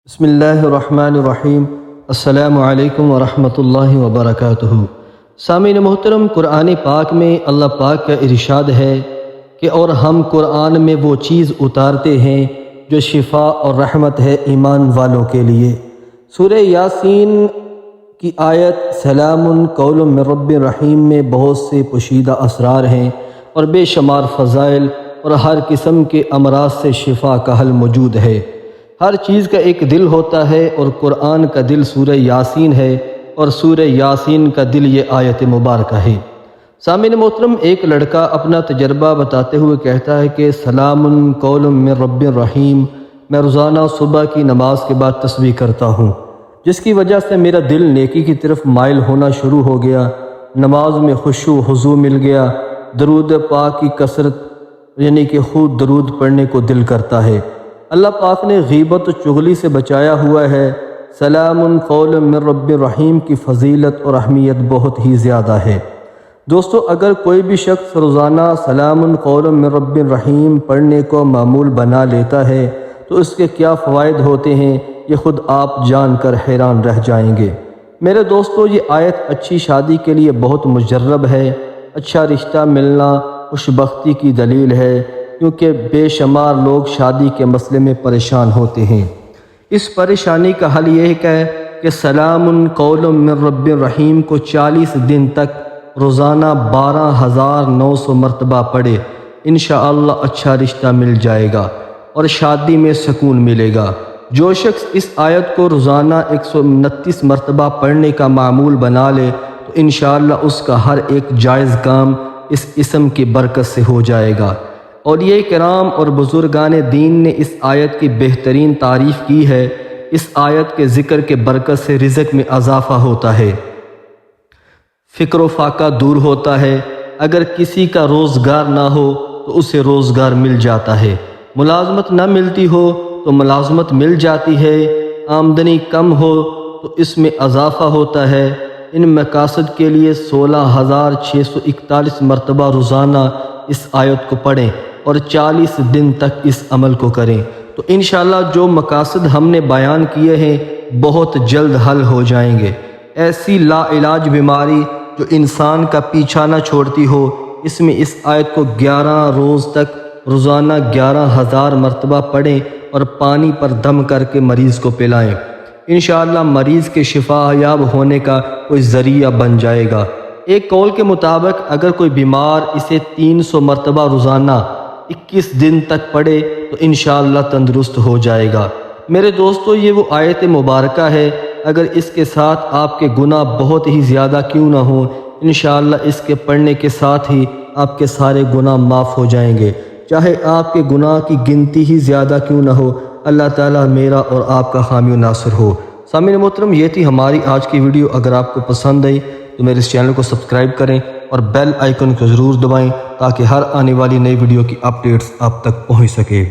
بسم اللہ الرحمن الرحیم۔ السلام علیکم ورحمۃ اللہ وبرکاتہ۔ سامعین محترم، قرآن پاک میں اللہ پاک کا ارشاد ہے کہ اور ہم قرآن میں وہ چیز اتارتے ہیں جو شفا اور رحمت ہے ایمان والوں کے لیے۔ سورہ یاسین کی آیت سلام قول من رب رحیم میں بہت سے پوشیدہ اسرار ہیں اور بے شمار فضائل اور ہر قسم کے امراض سے شفا کا حل موجود ہے۔ ہر چیز کا ایک دل ہوتا ہے اور قرآن کا دل سورہ یاسین ہے اور سورہ یاسین کا دل یہ آیت مبارکہ ہے۔ سامعین محترم، ایک لڑکا اپنا تجربہ بتاتے ہوئے کہتا ہے کہ سلام قول من رب رحیم، میں روزانہ صبح کی نماز کے بعد تسبیح کرتا ہوں، جس کی وجہ سے میرا دل نیکی کی طرف مائل ہونا شروع ہو گیا، نماز میں خشوع و خضوع مل گیا، درود پاک کی کثرت یعنی کہ خود درود پڑھنے کو دل کرتا ہے۔ اللہ پاک نے غیبت و چغلی سے بچایا ہوا ہے۔ سلام قول من رب رحیم کی فضیلت اور اہمیت بہت ہی زیادہ ہے۔ دوستو، اگر کوئی بھی شخص روزانہ سلام قول من رب رحیم پڑھنے کو معمول بنا لیتا ہے تو اس کے کیا فوائد ہوتے ہیں، یہ خود آپ جان کر حیران رہ جائیں گے۔ میرے دوستو، یہ آیت اچھی شادی کے لیے بہت مجرب ہے۔ اچھا رشتہ ملنا خوش بختی کی دلیل ہے، کیونکہ بے شمار لوگ شادی کے مسئلے میں پریشان ہوتے ہیں۔ اس پریشانی کا حل یہ ہے کہ سلام قول من رب رحیم کو 40 دن تک روزانہ 12,900 مرتبہ پڑھے، انشاءاللہ اچھا رشتہ مل جائے گا اور شادی میں سکون ملے گا۔ جو شخص اس آیت کو روزانہ 129 مرتبہ پڑھنے کا معمول بنا لے تو انشاءاللہ اس کا ہر ایک جائز کام اس اسم کی برکت سے ہو جائے گا۔ اولیاء کرام اور بزرگان دین نے اس آیت کی بہترین تعریف کی ہے۔ اس آیت کے ذکر کے برکت سے رزق میں اضافہ ہوتا ہے، فکر و فاقہ دور ہوتا ہے، اگر کسی کا روزگار نہ ہو تو اسے روزگار مل جاتا ہے، ملازمت نہ ملتی ہو تو ملازمت مل جاتی ہے، آمدنی کم ہو تو اس میں اضافہ ہوتا ہے۔ ان مقاصد کے لیے 16,641 مرتبہ روزانہ اس آیت کو پڑھیں اور 40 دن تک اس عمل کو کریں تو انشاءاللہ جو مقاصد ہم نے بیان کیے ہیں بہت جلد حل ہو جائیں گے۔ ایسی لا علاج بیماری جو انسان کا پیچھا نہ چھوڑتی ہو، اس میں اس آیت کو 11 روز تک روزانہ 11,000 مرتبہ پڑھیں اور پانی پر دم کر کے مریض کو پلائیں، انشاءاللہ مریض کے شفا یاب ہونے کا کوئی ذریعہ بن جائے گا۔ ایک قول کے مطابق اگر کوئی بیمار اسے 300 مرتبہ روزانہ 21 دن تک پڑھے تو انشاءاللہ تندرست ہو جائے گا۔ میرے دوستو، یہ وہ آیت مبارکہ ہے، اگر اس کے ساتھ آپ کے گناہ بہت ہی زیادہ کیوں نہ ہوں، انشاءاللہ اس کے پڑھنے کے ساتھ ہی آپ کے سارے گناہ معاف ہو جائیں گے، چاہے آپ کے گناہ کی گنتی ہی زیادہ کیوں نہ ہو۔ اللہ تعالیٰ میرا اور آپ کا حامی و ناصر ہو۔ سامعین محترم، یہ تھی ہماری آج کی ویڈیو۔ اگر آپ کو پسند آئی تو میرے اس چینل کو سبسکرائب کریں اور بیل آئیکن کو ضرور دبائیں تاکہ ہر آنے والی نئی ویڈیو کی اپڈیٹس آپ تک پہنچ سکے۔